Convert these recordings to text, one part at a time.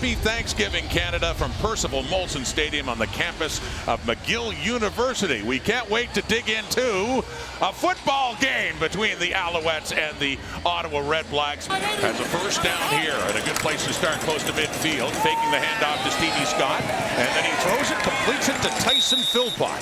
Happy Thanksgiving, Canada, from Percival Molson Stadium on the campus of McGill University. We can't wait to dig into a football game between the Alouettes and the Ottawa REDBLACKS. Has a first down here and a good place to start, close to midfield, faking the handoff to Stevie Scott, and then he throws it, completes it to Tyson Philpott.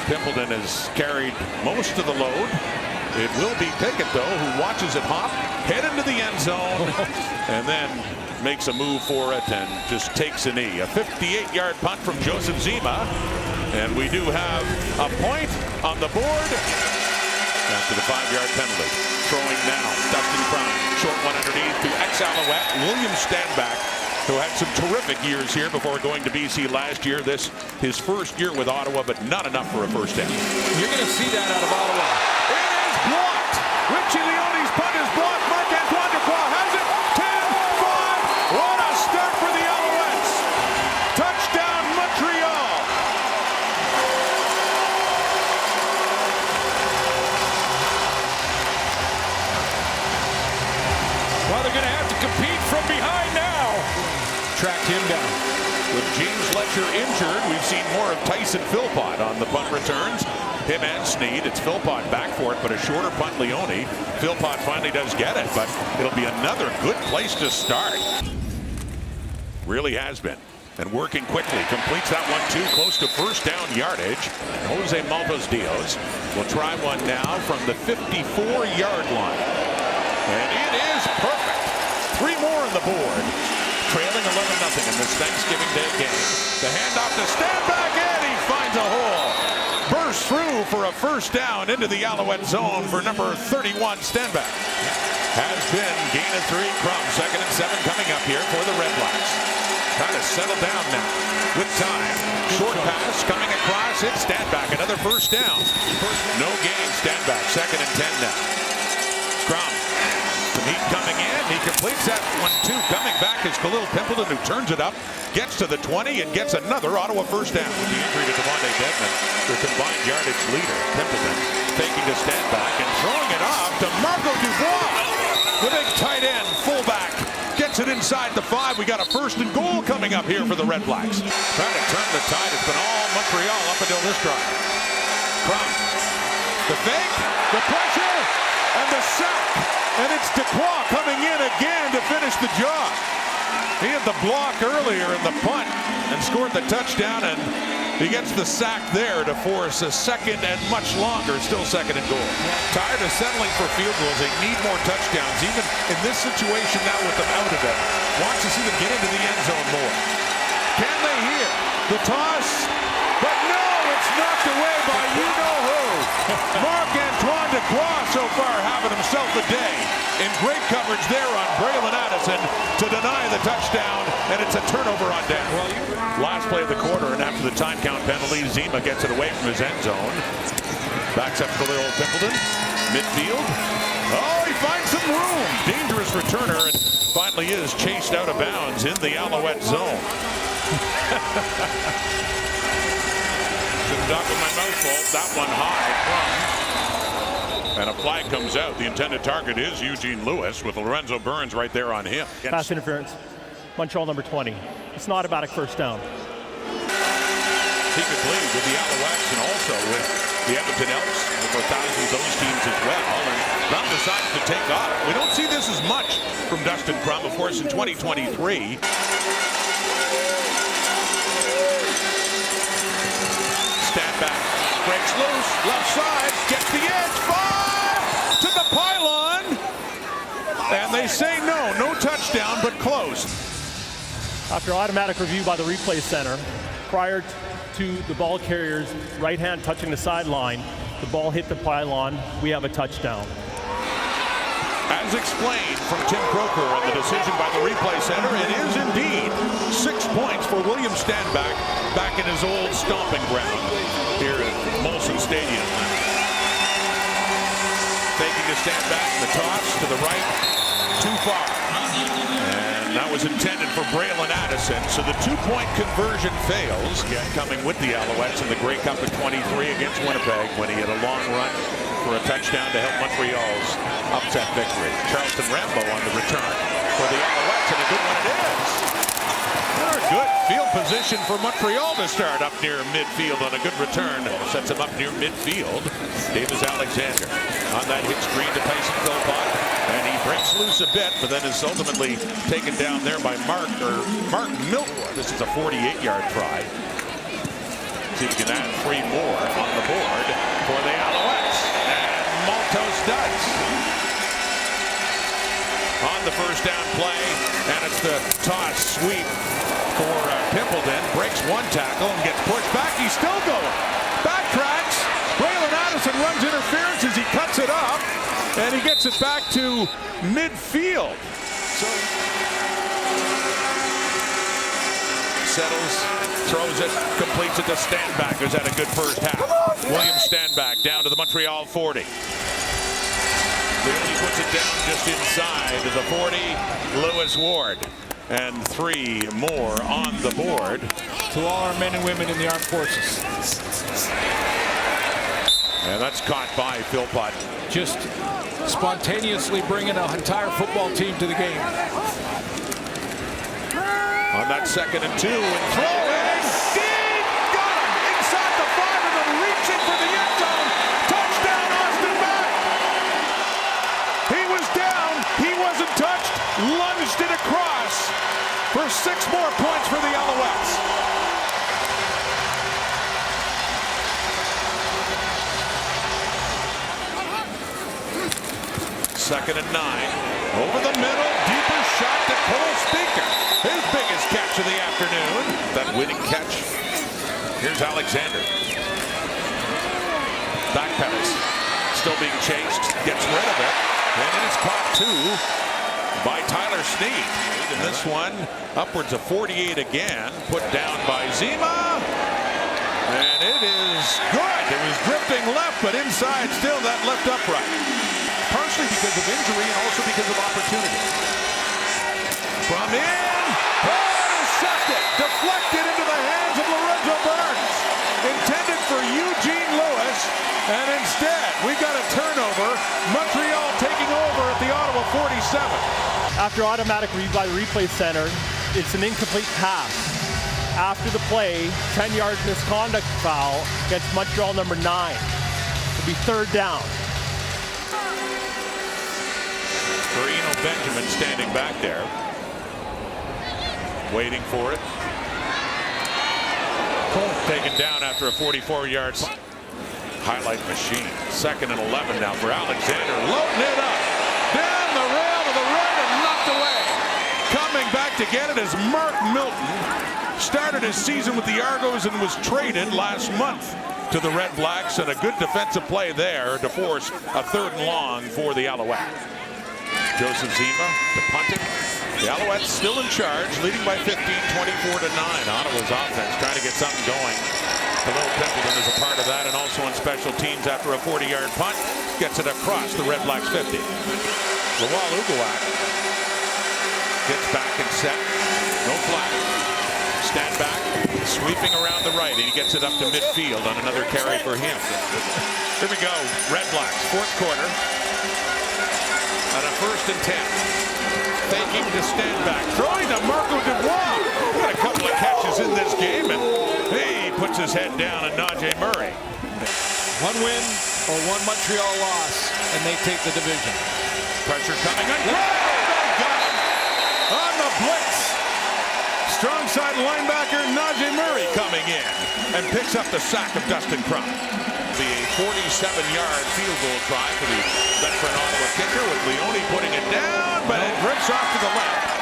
Pimpleton has carried most of the load. It will be Pickett, though, who watches it hop, head into the end zone, and then makes a move for it and just takes a knee. A 58-yard punt from Joseph Zima, and we do have a point on the board after the 5-yard penalty. Throwing now, Dustin Crown, short one underneath to ex-Alouette, William Stanback, who had some terrific years here before going to BC last year. This his first year with Ottawa, but not enough for a first down. You're going to see that out of Ottawa. It is blocked. Richie Leone's punt is blocked. Marc-Antoine Dubois has it. 10-5. What a start for the Alouettes. Touchdown, Montreal. Well, they're going to have to compete from behind now. Tracked him down. With James Letcher injured, we've seen more of Tyson Philpott on the punt returns. Him and Sneed. It's Philpott back for it, but a shorter punt, Leone. Philpott finally does get it, but it'll be another good place to start. Really has been. And working quickly, completes that one too, close to first down yardage. Jose Maltos Dios will try one now from the 54-yard line. And it is perfect. 3 more on the board. Trailing 11-0 in this Thanksgiving Day game. The handoff to Stanback, and he finds a hole. Bursts through for a first down into the Alouette zone for number 31, Stanback. Has been gain of 3. Crum, 2nd and 7 coming up here for the REDBLACKS. Trying to settle down now with time. Short pass coming across. It's Stanback, another first down. No gain, Stanback, 2nd and 10 now. Crum. The meat coming in. He completes that one too. Coming back is Khalil Pimpleton, who turns it up, gets to the 20, and gets another Ottawa first down. With the injury to Devontae Dedmon, the combined yardage leader. Pimpleton taking a stand back and throwing it off to Marco Dubois. The big tight end, fullback, gets it inside the 5. We got a 1st and goal coming up here for the REDBLACKS. Trying to turn the tide. It's been all Montreal up until this drive. Crum. The fake, the pressure, and the sack. And it's Dubois coming in again to finish the job. He had the block earlier in the punt and scored the touchdown, and he gets the sack there to force a 2nd and much longer, still 2nd and goal. Tired of settling for field goals. They need more touchdowns, even in this situation now with them out of it. Wants to see them get into the end zone more. Can they hear the toss? But no, it's knocked away by you-know-who. Marc-Antoine Dubois so far having himself a day. In great coverage there on Braylon Addison to deny the touchdown, and it's a turnover on down. Last play of the quarter, and after the time count penalty, Zima gets it away from his end zone. Backs up Khalil Pimpleton, midfield. Oh, he finds some room. Dangerous returner, and finally is chased out of bounds in the Alouette zone. Duck with my mouth full. That one high. And a flag comes out. The intended target is Eugene Lewis, with Lorenzo Burns right there on him. Pass interference. Montreal number 20. It's an automatic first down. He could lead with the Alouettes and also with the Edmonton Elks, over thousands of those teams as well. And Crum decides to take off. We don't see this as much from Dustin Crum, of course, in 2023. Stanback breaks loose, left side, gets the edge, 5 to the pylon, and they say no touchdown, but close. After automatic review by the replay center, prior to the ball carrier's right hand touching the sideline, the ball hit the pylon. We have a touchdown. As explained from Tim Croker on the decision by the replay center, it is indeed 6 points for William Stanback back in his old stomping ground here at Molson Stadium. Taking a Stanback, the toss to the right, too far. And that was intended for Braylon Addison, so the 2-point conversion fails. Again, coming with the Alouettes in the Grey Cup in 23 against Winnipeg when he had a long run for a touchdown to help Montreal's upset victory. Charleston Rambo on the return for the Alouettes, and a good one it is. Field position for Montreal to start up near midfield on a good return. Sets him up near midfield. Davis Alexander on that hit screen to Tyson Philpott. And he breaks loose a bit, but then is ultimately taken down there by Mark Milton. This is a 48-yard try. See if we can add 3 more on the board for the Alouettes. And Maltos does. On the first down play, and it's the toss sweep for Pimpleton. Breaks one tackle and gets pushed back. He's still going. Backtracks. Braylon Addison runs interference as he cuts it off, and he gets it back to midfield. So settles, throws it, completes it to Stanback, who's had a good first half. William Stanback down to the Montreal 40. He puts it down just inside the 40. Lewis Ward. And 3 more on the board. To all our men and women in the armed forces. And that's caught by Philpott. Just spontaneously bringing an entire football team to the game. On that 2nd and 2, and throwing. Deep, got him inside the 5 and then reaching for the end zone. Touchdown, Austin Mack. He was down. He wasn't touched. Lunged it across for 6 more points for the Alouettes. Second and 9. Over the middle. Deeper shot to Cole Speaker. His biggest catch of the afternoon. That winning catch. Here's Alexander. Backpedals. Still being chased. Gets rid of it. And then it's caught too by Tyler Snead. And this one upwards of 48 again. Put down by Zima. And it is good. It was drifting left, but inside still that left upright. Partially because of injury and also because of opportunity. From in, intercepted, deflected into the hands of Lorenzo Burns. Intended for Eugene Lewis, and instead we got a turnover. Montreal taking over at the Ottawa 47. After automatic review by the replay center, it's an incomplete pass. After the play, 10-yard misconduct foul against Montreal number 9. It'll be 3rd down. Eno Benjamin standing back there, waiting for it. Taken down after a 44-yard highlight machine. 2nd and 11 now for Alexander. Loading it up. Down the rail to the right and knocked away. Coming back to get it is Mark Milton. Started his season with the Argos and was traded last month to the Red Blacks, and a good defensive play there to force a 3rd and long for the Alouettes. Joseph Zima to punt it. The Alouettes still in charge, leading by 15, 24-9. Ottawa's offense trying to get something going. Khalil Pimpleton is a part of that, and also on special teams after a 40-yard punt. Gets it across the Red Blacks 50. Lawal Uguak gets back and set. No flag. Stand back, sweeping around the right, and he gets it up to midfield on another carry for him. Here we go, Red Blacks, 4th quarter. On a 1st and 10. Faking to stand back. Throwing to Marco Dubois. Got a couple of catches in this game, and he puts his head down on Najee Murray. 1 win or 1 Montreal loss, and they take the division. Pressure coming on. Got him. On the blitz. Strong side linebacker Najee Murray coming in and picks up the sack of Dustin Crump. The 47-yard field goal try for the veteran Ottawa kicker, with Leone putting it down, but it rips off to the left.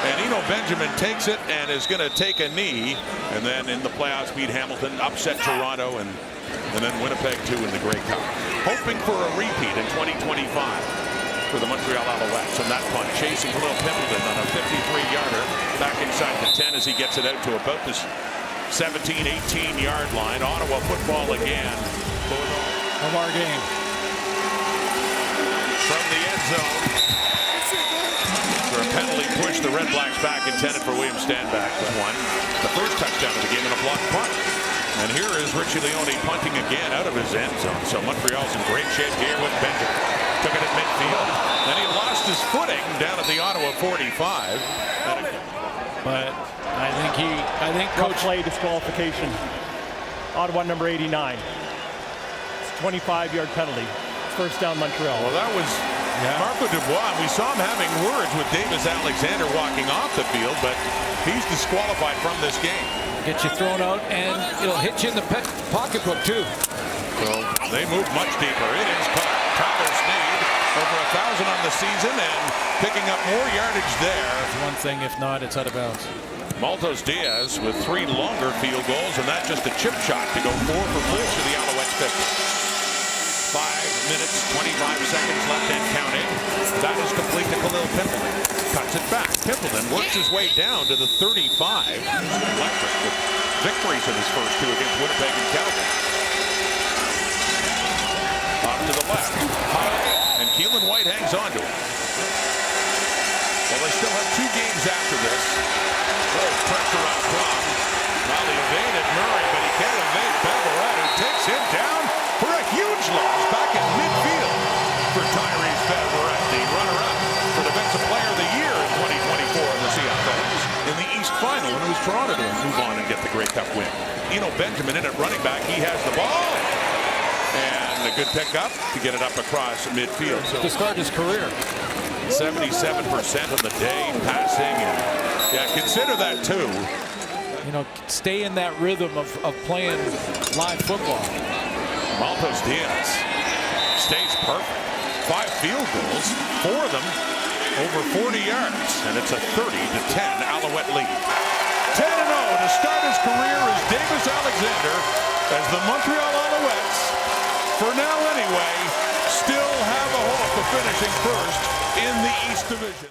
And Eno Benjamin takes it and is going to take a knee, and then in the playoffs beat Hamilton, upset Toronto, and then Winnipeg too in the Grey Cup. Hoping for a repeat in 2025 for the Montreal Alouettes. On that punt, chasing Khalil Pimpleton on a 53-yarder back inside the 10 as he gets it out to about this 17, 18-yard line. Ottawa football again. Of our game. From the end zone. For a penalty push, the Red Blacks back, intended for William Stanback with 1. The first touchdown of the game in a blocked punt. And here is Richie Leone punting again out of his end zone. So Montreal's in great shape here with Benjamin. Took it at midfield. Then he lost his footing down at the Ottawa 45. But I think Rough Coach play disqualification. Ottawa number 89. It's a 25-yard penalty. First down Montreal. Well, that was Marco Dubois. We saw him having words with Davis Alexander walking off the field, but he's disqualified from this game. Get you thrown out, and it'll hit you in the pocketbook, too. So they move much deeper. It is caught. Tyler Sneed, over 1,000 on the season, and picking up more yardage there. One thing, if not, it's out of bounds. Maltos Diaz with 3 longer field goals, and that's just a chip shot to go 4 for 4 to the Alouettes 50. 5 minutes, 25 seconds left and counting. That is complete to Khalil Pimpleton. Cuts it back. Pimpleton works his way down to the 35. Electric with victories in his first 2 against Winnipeg and Calgary. Off to the left. High, and Keelan White hangs on to it. Well, they still have 2 games after this. Pressure on Plum. Well, he evaded Murray, but he can't evade Beverett, who takes him down for a huge loss back in midfield for Tyrese Beverett, the runner-up for Defensive Player of the Year in 2024 in the CFL. In the East Final, and it was Toronto to move on and get the Grey Cup win. Eno Benjamin in at running back. He has the ball. And a good pickup to get it up across midfield. So To start his career. 77% on the day passing. And yeah, consider that too. You know, stay in that rhythm of playing live football. Maltos Diaz stays perfect. 5 field goals, 4 of them over 40 yards, and it's a 30-10 Alouette lead. 10-0 to start his career is Davis Alexander as the Montreal Alouettes, for now anyway, still have a hope of finishing first in the East Division.